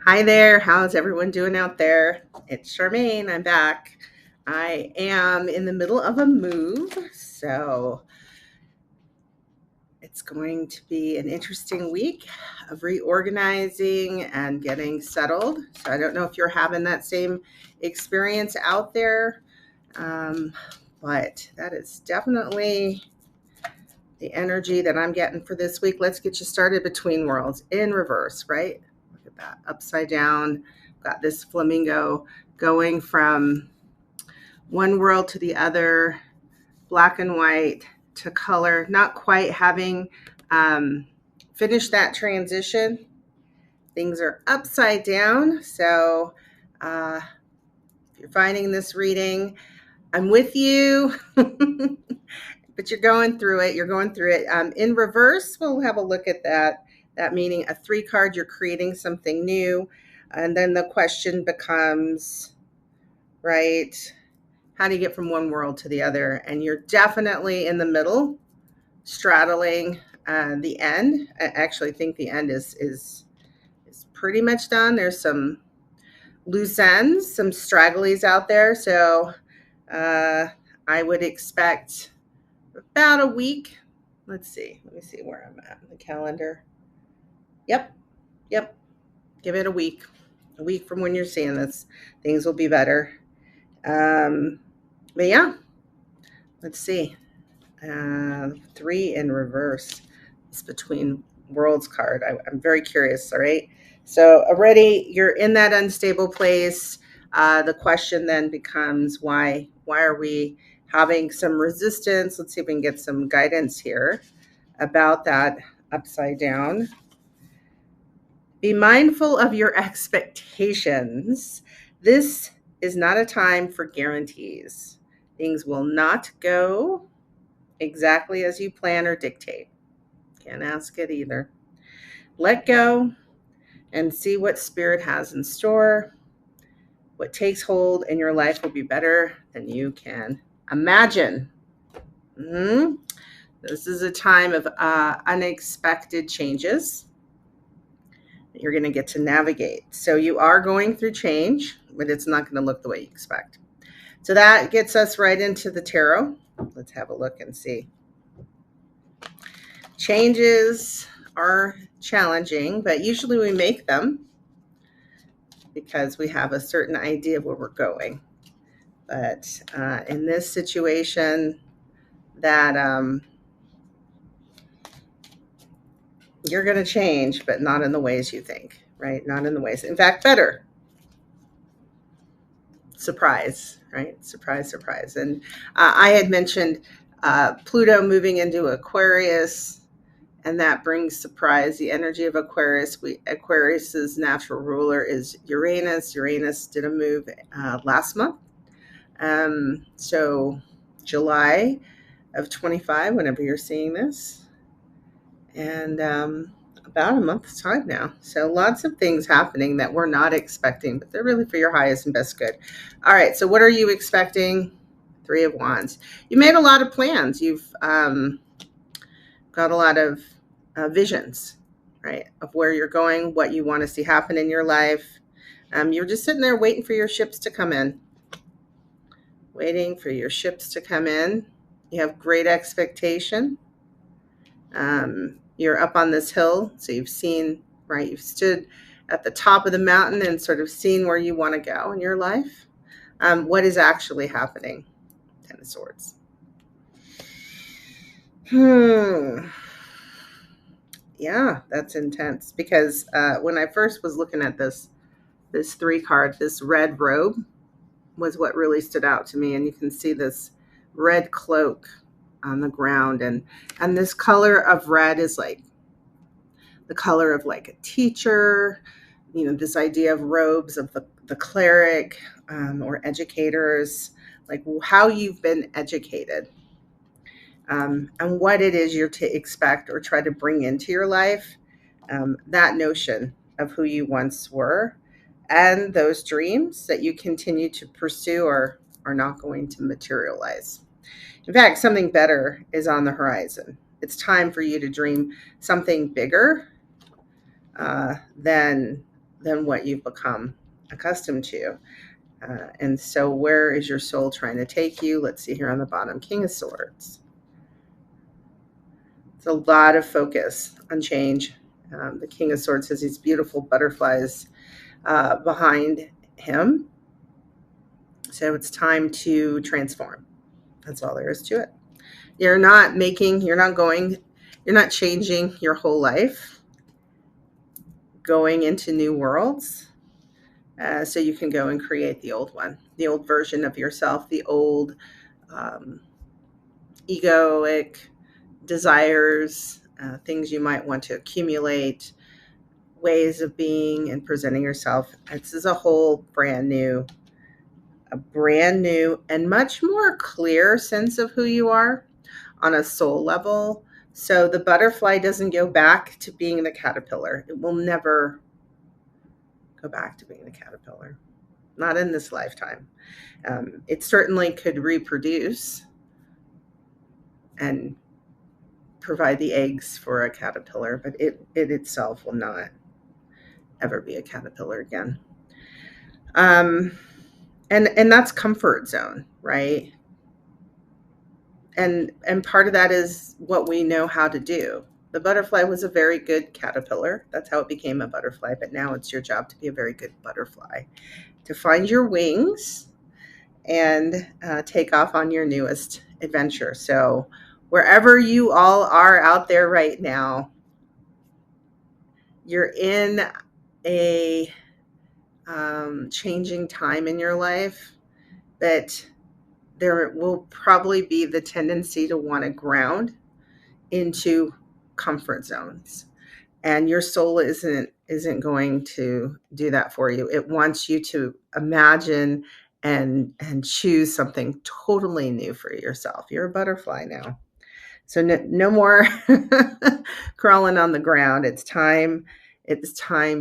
Hi there. How's everyone doing out there? It's Charmaine. I'm back. I am in the middle of a move, so it's going to be an interesting week of reorganizing and getting settled. So I don't know if you're having that same experience out there, um, but that is definitely the energy that I'm getting for this week. Let's get you started between worlds in reverse, right? Look at that. Upside down. Got this flamingo going from one world to the other, black and white to color, not quite having finished that transition. Things are upside down. So if you're finding this reading, I'm with you. But you're going through it. You're going through it. In reverse, we'll have a look at that. That meaning a 3 card, you're creating something new. And then the question becomes, right, how do you get from one world to the other? And you're definitely in the middle, straddling the end. I actually think the end is pretty much done. There's some loose ends, some stragglies out there. So I would expect about a week. Let's see. Let me see where I'm at in the calendar. Yep. Yep. Give it a week. A week from when you're seeing this, things will be better. But yeah, let's see. 3 in reverse. It's between worlds card. I'm very curious. All right. So already you're in that unstable place. The question then becomes why? Why are we having some resistance? Let's see if we can get some guidance here about that upside down. Be mindful of your expectations. This is not a time for guarantees. Things will not go exactly as you plan or dictate. Can't ask it either. Let go and see what spirit has in store. What takes hold in your life will be better than you can imagine. Mm-hmm. This is a time of unexpected changes that you're going to get to navigate. So you are going through change, but it's not going to look the way you expect. So that gets us right into the tarot. Let's have a look and see. Changes are challenging, but usually we make them because we have a certain idea of where we're going. But in this situation, that you're going to change, but not in the ways you think, right? Not in the ways, in fact, better. Surprise, right? Surprise, surprise. And I had mentioned Pluto moving into Aquarius, and that brings surprise. The energy of Aquarius. Aquarius's natural ruler is Uranus. Uranus did a move last month. So July of 25, whenever you're seeing this, and about a month's time now. So lots of things happening that we're not expecting, but they're really for your highest and best good. All right. So what are you expecting? 3 of Wands. You made a lot of plans. You've got a lot of visions, right, of where you're going, what you want to see happen in your life. You're just sitting there waiting for your ships to come in. Waiting for your ships to come in. You have great expectation. You're up on this hill, so you've seen, right? You've stood at the top of the mountain and sort of seen where you want to go in your life. What is actually happening? 10 of Swords. Yeah, that's intense because when I first was looking at this 3 card, this red robe was what really stood out to me, and you can see this red cloak on the ground, and this color of red is like the color of like a teacher, this idea of robes of the cleric or educators, like how you've been educated, and what it is you're to expect or try to bring into your life, that notion of who you once were and those dreams that you continue to pursue are not going to materialize. In fact, something better is on the horizon. It's time for you to dream something bigger than than what you've become accustomed to. And so, where is your soul trying to take you? Let's see here on the bottom, King of Swords. It's a lot of focus on change. The King of Swords has these beautiful butterflies behind him. So it's time to transform. That's all there is to it. You're not changing your whole life, going into new worlds. So you can go and create the old one, the old version of yourself, the old um, egoic desires, things you might want to accumulate, ways of being and presenting yourself. This is a brand new and much more clear sense of who you are on a soul level. So the butterfly doesn't go back to being the caterpillar. It will never go back to being the caterpillar, not in this lifetime. It certainly could reproduce and provide the eggs for a caterpillar, but it itself will not ever be a caterpillar again. And that's comfort zone, right? And part of that is what we know how to do. The butterfly was a very good caterpillar. That's how it became a butterfly. But now it's your job to be a very good butterfly, to find your wings and take off on your newest adventure. So wherever you all are out there right now, you're in a changing time in your life that there will probably be the tendency to want to ground into comfort zones, and your soul isn't going to do that for you. It wants you to imagine and choose something totally new for yourself. You're a butterfly now, so no more crawling on the ground. It's time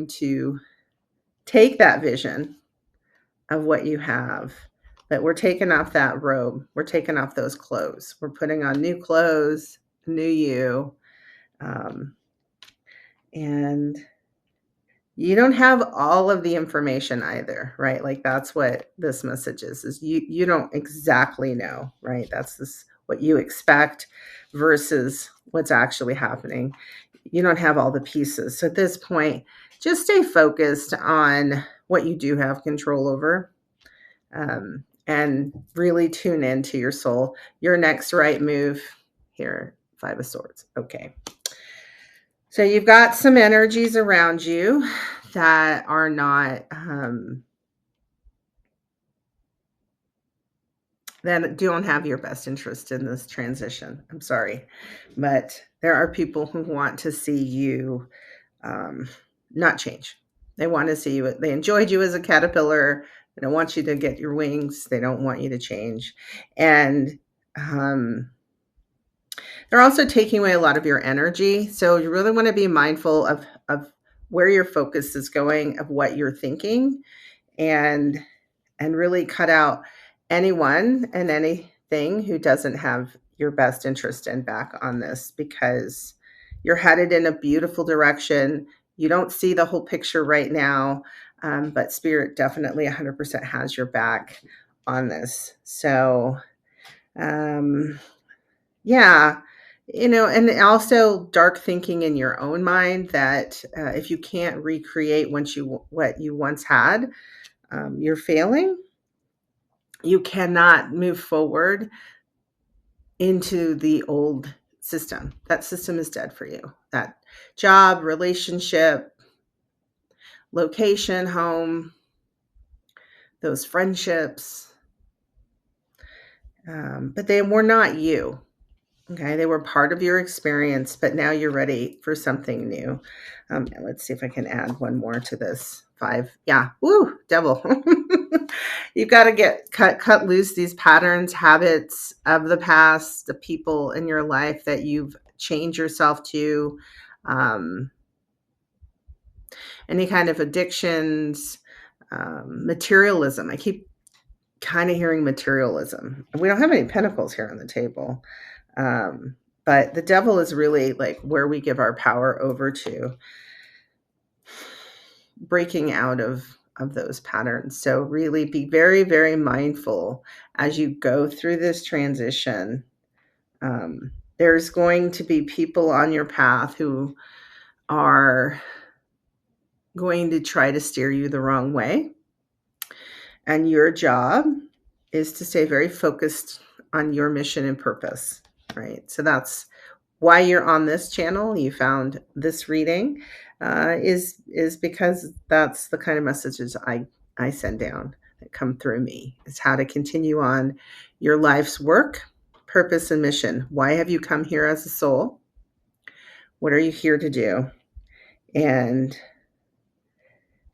to take that vision of what you have, that we're taking off that robe, we're taking off those clothes, we're putting on new clothes, new you. And you don't have all of the information either, right? Like that's what this message is you don't exactly know, right? That's what you expect versus what's actually happening. You don't have all the pieces. So at this point, just stay focused on what you do have control over, and really tune into your soul. Your next right move here, Five of Swords. Okay. So you've got some energies around you that are not, that don't have your best interest in this transition. I'm sorry, but there are people who want to see you not change. They want to see you. They enjoyed you as a caterpillar. They don't want you to get your wings. They don't want you to change. And they're also taking away a lot of your energy. So you really want to be mindful of where your focus is going, of what you're thinking, and really cut out anyone and anything who doesn't have your best interest in back on this, because you're headed in a beautiful direction. You don't see the whole picture right now, but Spirit definitely 100% has your back on this. So, yeah, and also dark thinking in your own mind that if you can't recreate what you once had, you're failing. You cannot move forward into the old system. That system is dead for you. That job, relationship, location, home, those friendships, but they were not you. Okay, they were part of your experience, but now you're ready for something new. Let's see if I can add one more to this. 5. Yeah. Woo, devil. You've got to cut loose these patterns, habits of the past, the people in your life that you've chained yourself to, any kind of addictions, materialism. I keep kind of hearing materialism. We don't have any pentacles here on the table. But the devil is really like where we give our power over to. breaking out of those patterns. So really be very, very mindful as you go through this transition. There's going to be people on your path who are going to try to steer you the wrong way. And your job is to stay very focused on your mission and purpose, right? So that's why you're on this channel. You found this reading is because that's the kind of messages I send down that come through me. It's how to continue on your life's work, purpose, and mission. Why have you come here as a soul? What are you here to do? And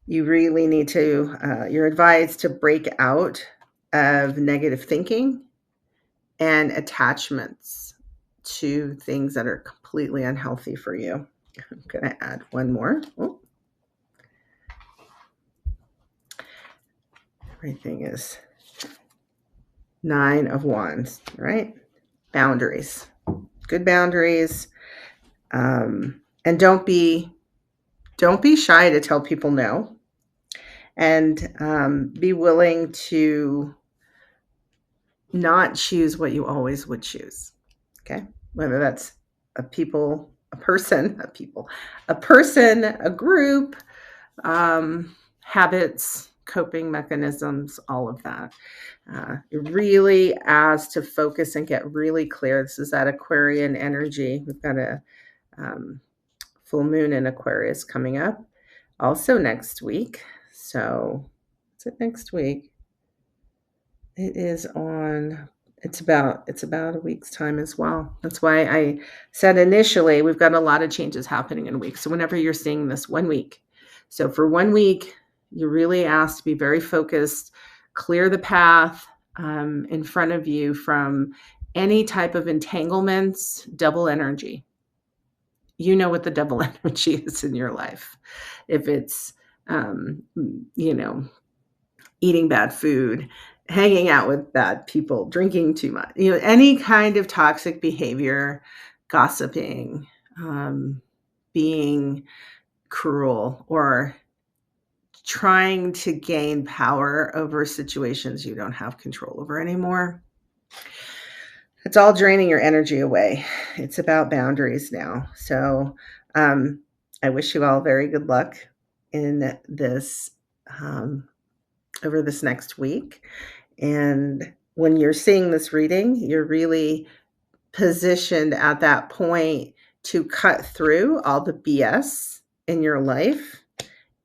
you really need to, you're advised to break out of negative thinking and attachments to things that are completely unhealthy for you. I'm going to add one more. Oh. Everything is 9 of Wands, right? Boundaries, good boundaries. And don't be shy to tell people no, and be willing to not choose what you always would choose. Okay. Whether that's a person, a group, habits, coping mechanisms, all of that. It really asks to focus and get really clear. This is that Aquarian energy. We've got a full moon in Aquarius coming up also next week. So is it next week? It is on, it's about a week's time as well. That's why I said initially we've got a lot of changes happening in a week. So whenever you're seeing this, 1 week. So for 1 week, you're really asked to be very focused, clear the path in front of you from any type of entanglements, double energy. You know what the double energy is in your life. If it's, eating bad food, hanging out with bad people, drinking too much, any kind of toxic behavior, gossiping, being cruel, or trying to gain power over situations you don't have control over anymore. It's all draining your energy away. It's about boundaries now. So I wish you all very good luck in this over this next week. And when you're seeing this reading, you're really positioned at that point to cut through all the BS in your life.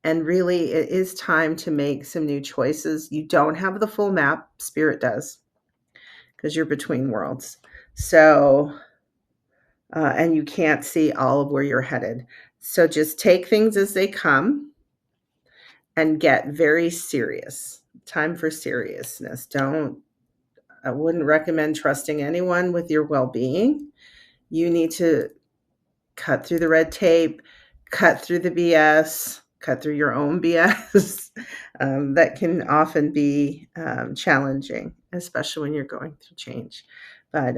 And really, it is time to make some new choices. You don't have the full map. Spirit does, because you're between worlds. So, and you can't see all of where you're headed. So just take things as they come and get very serious. Time for seriousness. I wouldn't recommend trusting anyone with your well-being. You need to cut through the red tape, cut through the BS, cut through your own BS. That can often be challenging, especially when you're going through change. But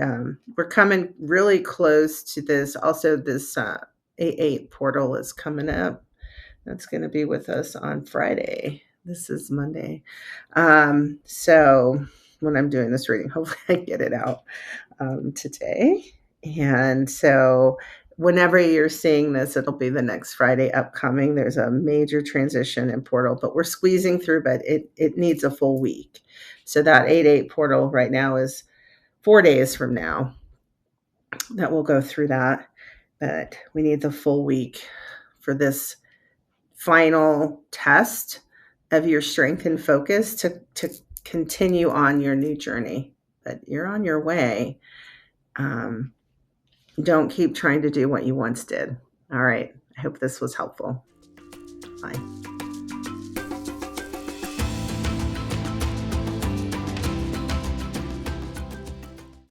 we're coming really close to this. Also, this 8/8 portal is coming up. That's going to be with us on Friday. This is Monday. So when I'm doing this reading, hopefully I get it out today. And so whenever you're seeing this, it'll be the next Friday upcoming. There's a major transition in portal, but we're squeezing through, but it needs a full week. So that 8/8 portal right now is 4 days from now that we'll go through that. But we need the full week for this final test of your strength and focus to continue on your new journey. But you're on your way. Don't keep trying to do what you once did. All right. I hope this was helpful. Bye.